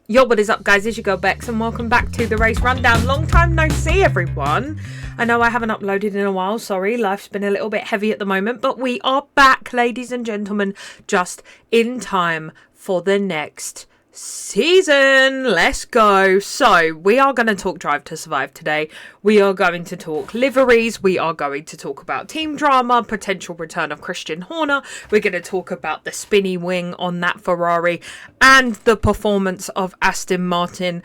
Yo, what is up, guys? It's your girl Bex, and welcome back to the Race Rundown. Long time no see, everyone. I know I haven't uploaded in a while. Sorry, life's been a little bit heavy at the moment, but we are back, ladies and gentlemen, just in time for the next season. Let's go. So we are going to talk Drive to Survive today. We are going to talk liveries. We are going to talk about team drama, potential return of Christian Horner. We're going to talk about the spinny wing on that Ferrari and the performance of Aston Martin.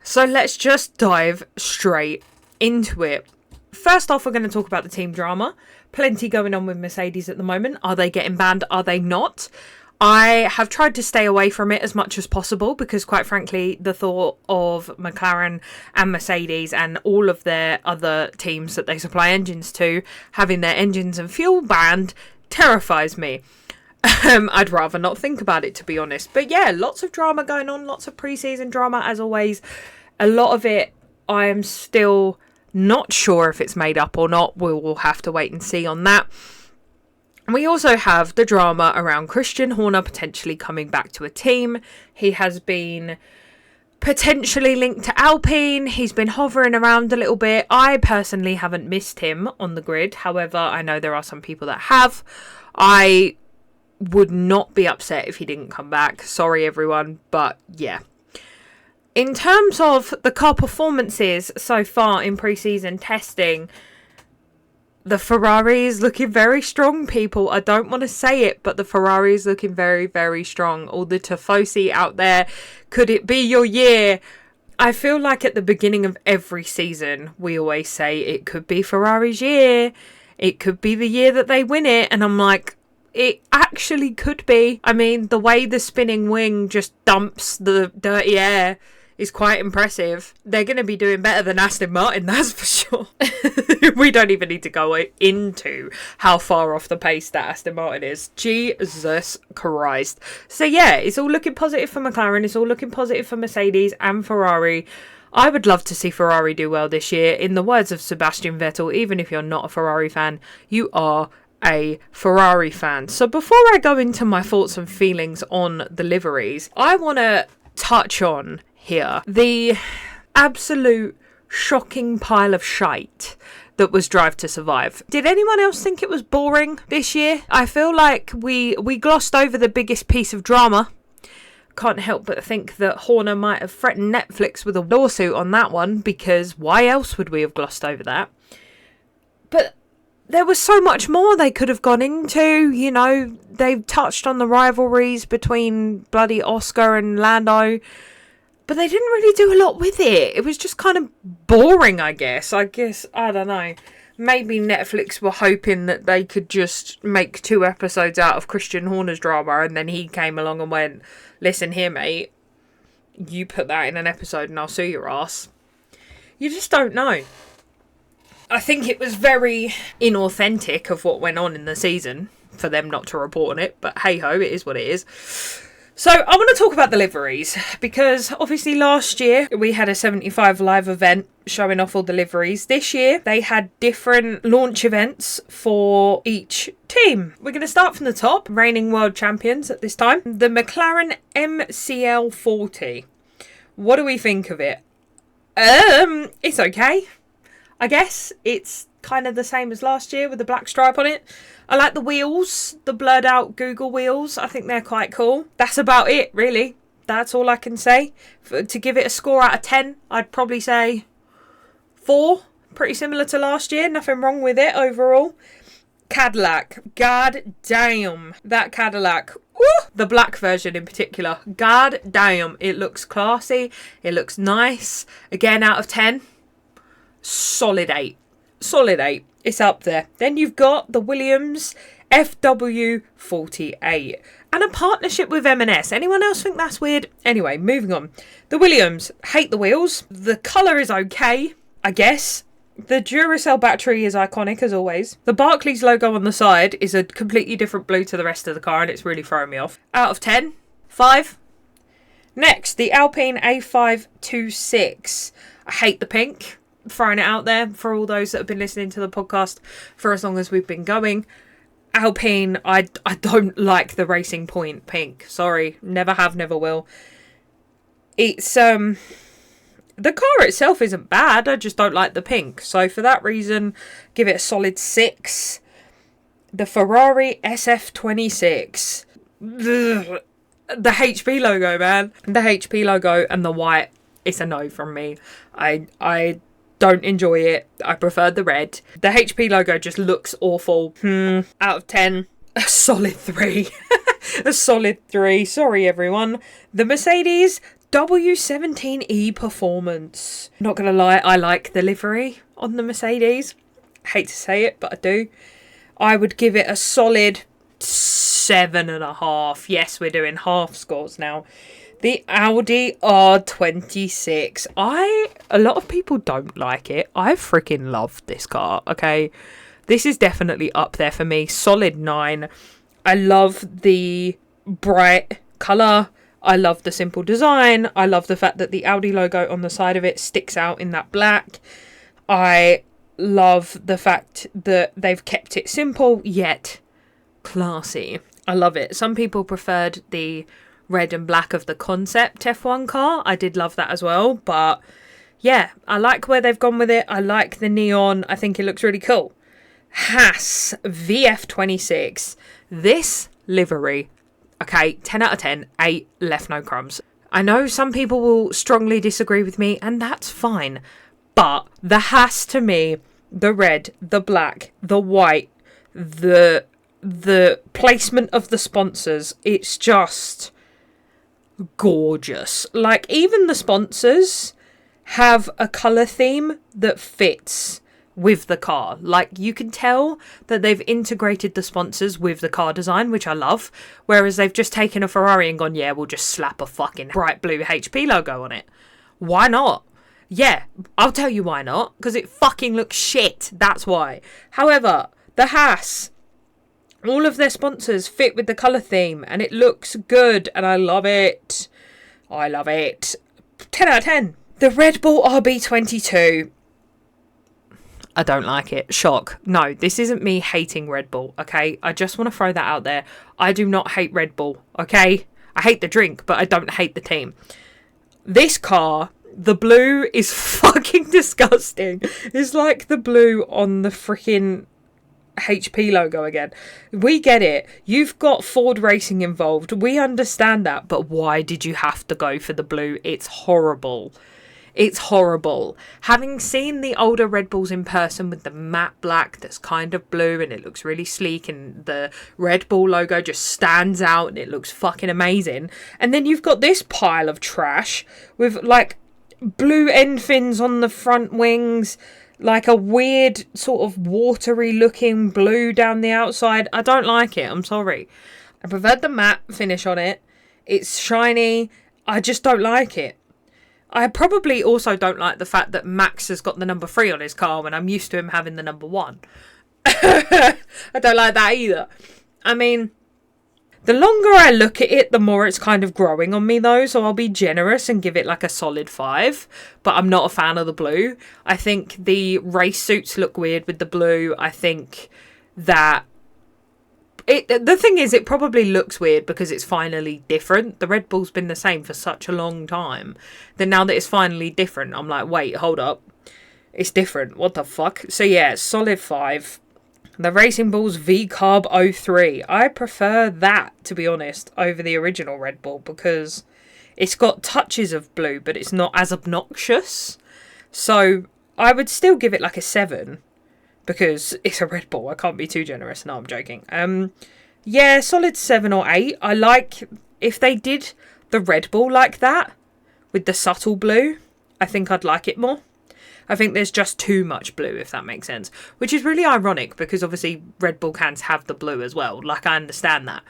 So let's just dive straight into it. First off, we're going to talk about the team drama. Plenty going on with Mercedes at the moment. Are they getting banned? Are they not? I have tried to stay away from it as much as possible because, quite frankly, the thought of McLaren and Mercedes and all of their other teams that they supply engines to having their engines and fuel banned terrifies me. I'd rather not think about it, to be honest. But yeah, lots of drama going on, lots of pre-season drama as always. A lot of it I am still not sure if it's made up or not. We will have to wait and see on that. We also have the drama around Christian Horner potentially coming back to a team. He has been potentially linked to Alpine. He's been hovering around a little bit. I personally haven't missed him on the grid. However, I know there are some people that have. I would not be upset if he didn't come back. Sorry, everyone. But yeah. In terms of the car performances so far in pre-season testing, the Ferrari is looking very strong, people. I don't want to say it, but the Ferrari is looking very, very strong. All the Tifosi out there, could it be your year? I feel like at the beginning of every season, we always say it could be Ferrari's year. It could be the year that they win it. And I'm like, it actually could be. I mean, the way the spinning wing just dumps the dirty air is quite impressive. They're going to be doing better than Aston Martin, that's for sure. We don't even need to go into how far off the pace that Aston Martin is. Jesus Christ. So yeah, it's all looking positive for McLaren. It's all looking positive for Mercedes and Ferrari. I would love to see Ferrari do well this year. In the words of Sebastian Vettel, even if you're not a Ferrari fan, you are a Ferrari fan. So before I go into my thoughts and feelings on the liveries, I want to touch on here the absolute shocking pile of shite that was Drive to Survive. Did anyone else think it was boring this year? I feel like we glossed over the biggest piece of drama. Can't help but think that Horner might have threatened Netflix with a lawsuit on that one, because why else would we have glossed over that? But there was so much more they could have gone into. You know, they've touched on the rivalries between bloody Oscar and Lando, but they didn't really do a lot with it. It was just kind of boring, I guess. I don't know. Maybe Netflix were hoping that they could just make 2 episodes out of Christian Horner's drama, and then he came along and went, listen here, mate, you put that in an episode and I'll sue your ass. You just don't know. I think it was very inauthentic of what went on in the season for them not to report on it, but hey-ho, it is what it is. So I want to talk about the liveries, because obviously last year we had a 75 live event showing off all the liveries. This year they had different launch events for each team. We're going to start from the top, reigning world champions at this time, the McLaren MCL 40. What do we think of it? It's okay. I guess it's kind of the same as last year with the black stripe on it. I like the wheels, the blurred out Google wheels. I think they're quite cool. That's about it, really. That's all I can say. To give it a score out of 10, I'd probably say 4. Pretty similar to last year. Nothing wrong with it overall. Cadillac. God damn. That Cadillac. Woo! The black version in particular. God damn. It looks classy. It looks nice. Again, out of 10. Solid 8. Solid 8. It's up there. Then you've got the Williams FW48 and a partnership with M&S. Anyone else think that's weird? Anyway, moving on. The Williams, hate the wheels. The colour is okay, I guess. The Duracell battery is iconic as always. The Barclays logo on the side is a completely different blue to the rest of the car, and it's really throwing me off. Out of 10, 5. Next, the Alpine A526. I hate the pink. Throwing it out there for all those that have been listening to the podcast for as long as we've been going. Alpine, I don't like the Racing Point pink. Sorry, never have, never will. It's the car itself isn't bad. I just don't like the pink. So for that reason, give it a solid 6. The Ferrari SF26. The HP logo, man. The HP logo and the white, it's a no from me. I don't enjoy it. I prefer the red. The HP logo just looks awful. Out of 10, a solid 3. A solid 3. Sorry, everyone. The Mercedes W17E Performance. Not gonna lie, I like the livery on the Mercedes. Hate to say it, but I do. I would give it a solid 7.5. Yes, we're doing half scores now. The Audi R26. A lot of people don't like it. I freaking loved this car, okay? This is definitely up there for me. Solid 9. I love the bright colour. I love the simple design. I love the fact that the Audi logo on the side of it sticks out in that black. I love the fact that they've kept it simple yet classy. I love it. Some people preferred the red and black of the concept F1 car. I did love that as well, but yeah, I like where they've gone with it. I like the neon. I think it looks really cool. Haas VF26. This livery, okay, 10 out of 10, 8 left no crumbs. I know some people will strongly disagree with me, and that's fine, but the Haas to me, the red, the black, the white, the placement of the sponsors, it's just gorgeous. Like, even the sponsors have a colour theme that fits with the car. Like, you can tell that they've integrated the sponsors with the car design, which I love, whereas they've just taken a Ferrari and gone, yeah, we'll just slap a fucking bright blue HP logo on it. Why not? Yeah, I'll tell you why not, because it fucking looks shit, that's why. However, the Haas, all of their sponsors fit with the colour theme, and it looks good, and I love it. I love it. 10 out of 10. The Red Bull RB22. I don't like it. Shock. No, this isn't me hating Red Bull, okay? I just want to throw that out there. I do not hate Red Bull, okay? I hate the drink, but I don't hate the team. This car, the blue is fucking disgusting. It's like the blue on the freaking HP logo again. We get it. You've got Ford Racing involved. We understand that, but why did you have to go for the blue? It's horrible. It's horrible. Having seen the older Red Bulls in person with the matte black that's kind of blue and it looks really sleek and the Red Bull logo just stands out and it looks fucking amazing. And then you've got this pile of trash with like blue end fins on the front wings, like a weird sort of watery looking blue down the outside. I don't like it. I'm sorry. I preferred the matte finish on it. It's shiny. I just don't like it. I probably also don't like the fact that Max has got the number 3 on his car when I'm used to him having the number 1. I don't like that either. I mean, the longer I look at it, the more it's kind of growing on me though, so I'll be generous and give it like a solid 5, but I'm not a fan of the blue. I think the race suits look weird with the blue. I think that the thing is, it probably looks weird because it's finally different. The Red Bull's been the same for such a long time. Then now that it's finally different, I'm like, wait, hold up. It's different. What the fuck? So yeah, solid 5. The Racing Bull's V-Carb 03. I prefer that, to be honest, over the original Red Bull because it's got touches of blue, but it's not as obnoxious. So I would still give it like a 7. Because it's a Red Bull. I can't be too generous. No, I'm joking. Yeah, solid 7 or 8. I like if they did the Red Bull like that with the subtle blue. I think I'd like it more. I think there's just too much blue, if that makes sense. Which is really ironic because obviously Red Bull cans have the blue as well. Like, I understand that.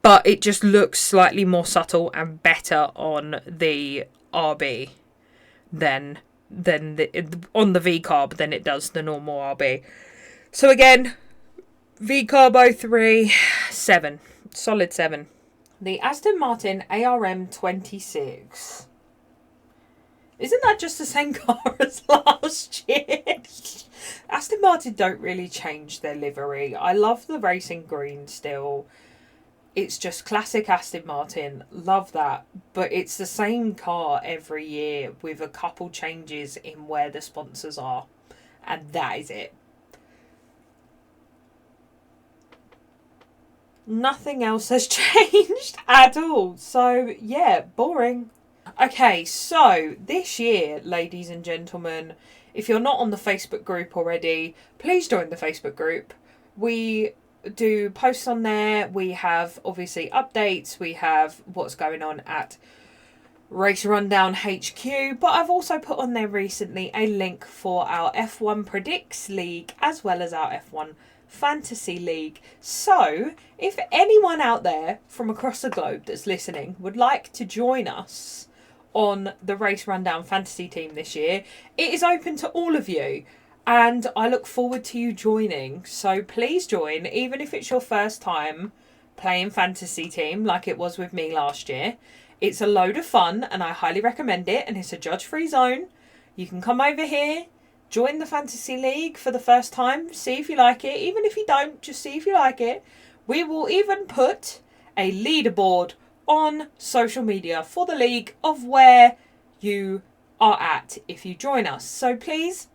But it just looks slightly more subtle and better on the RB than on the V-Carb than it does the normal RB. So again, V-Carb 03, 7. Solid 7. The Aston Martin ARM 26. Isn't that just the same car as last year? Aston Martin don't really change their livery. I love the racing green still. It's just classic Aston Martin. Love that. But it's the same car every year with a couple changes in where the sponsors are. And that is it. Nothing else has changed at all. So, yeah, boring. Okay, so this year, ladies and gentlemen, if you're not on the Facebook group already, please join the Facebook group. We do posts on there. We have obviously updates. We have what's going on at Race Rundown HQ, but I've also put on there recently a link for our F1 Predicts League as well as our F1 Fantasy League. So if anyone out there from across the globe that's listening would like to join us on the Race Rundown Fantasy team this year, it is open to all of you. And I look forward to you joining. So please join, even if it's your first time playing Fantasy Team like it was with me last year. It's a load of fun and I highly recommend it. And it's a judge-free zone. You can come over here, join the Fantasy League for the first time. See if you like it. Even if you don't, just see if you like it. We will even put a leaderboard on social media for the league of where you are at if you join us. So please,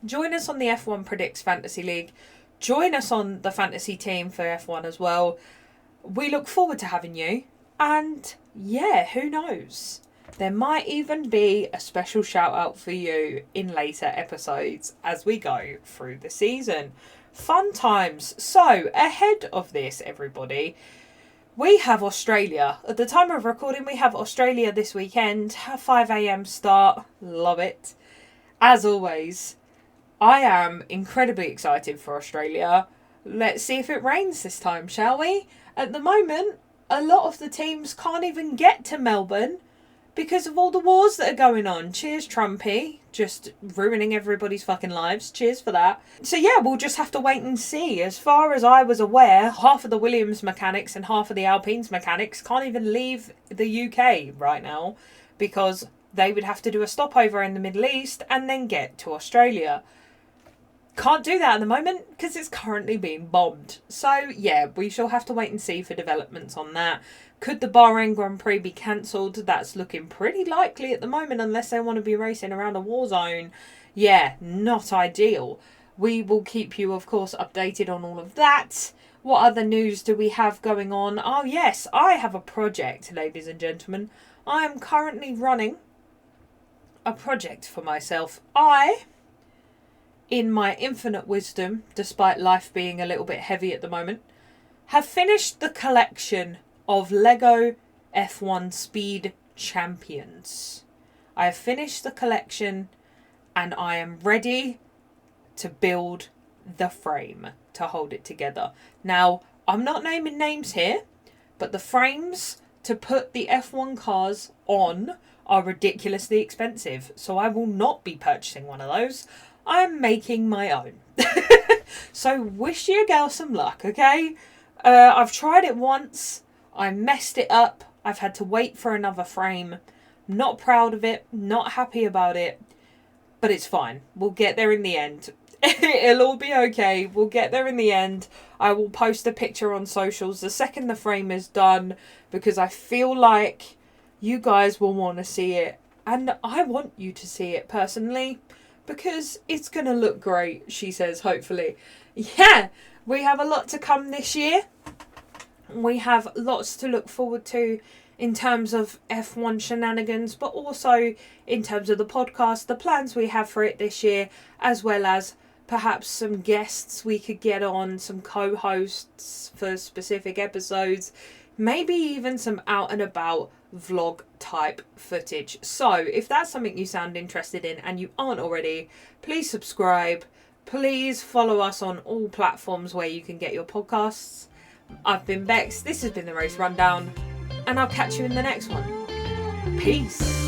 join us on the F1 Predicts Fantasy League. Join us on the fantasy team for F1 as well. We look forward to having you. And yeah, who knows? There might even be a special shout out for you in later episodes as we go through the season. Fun times. So ahead of this, everybody, we have Australia. At the time of recording, we have Australia this weekend. 5 a.m. start. Love it. As always, I am incredibly excited for Australia. Let's see if it rains this time, shall we? At the moment, a lot of the teams can't even get to Melbourne because of all the wars that are going on. Cheers, Trumpy. Just ruining everybody's fucking lives. Cheers for that. So yeah, we'll just have to wait and see. As far as I was aware, half of the Williams mechanics and half of the Alpines mechanics can't even leave the UK right now because they would have to do a stopover in the Middle East and then get to Australia. Can't do that at the moment because it's currently being bombed. So yeah, we shall have to wait and see for developments on that. Could the Bahrain Grand Prix be cancelled? That's looking pretty likely at the moment unless they want to be racing around a war zone. Yeah, not ideal. We will keep you, of course, updated on all of that. What other news do we have going on? Oh yes, I have a project, ladies and gentlemen. I am currently running a project for myself. In my infinite wisdom, despite life being a little bit heavy at the moment, have finished the collection of Lego F1 Speed Champions. I have finished the collection and I am ready to build the frame to hold it together. Now, I'm not naming names here, but the frames to put the F1 cars on are ridiculously expensive, so I will not be purchasing one of those. I'm making my own. So wish your girl some luck, okay? I've tried it once. I messed it up. I've had to wait for another frame. Not proud of it. Not happy about it. But it's fine. We'll get there in the end. It'll all be okay. We'll get there in the end. I will post a picture on socials the second the frame is done because I feel like you guys will want to see it. And I want you to see it personally. Because it's going to look great, she says, hopefully. Yeah, we have a lot to come this year. We have lots to look forward to in terms of F1 shenanigans, but also in terms of the podcast, the plans we have for it this year, as well as perhaps some guests we could get on, some co-hosts for specific episodes, maybe even some out and about vlog type footage. So if that's something you sound interested in and you aren't already, please subscribe. Please follow us on all platforms where you can get your podcasts. I've been Bex, this has been the Race Rundown, and I'll catch you in the next one. Peace.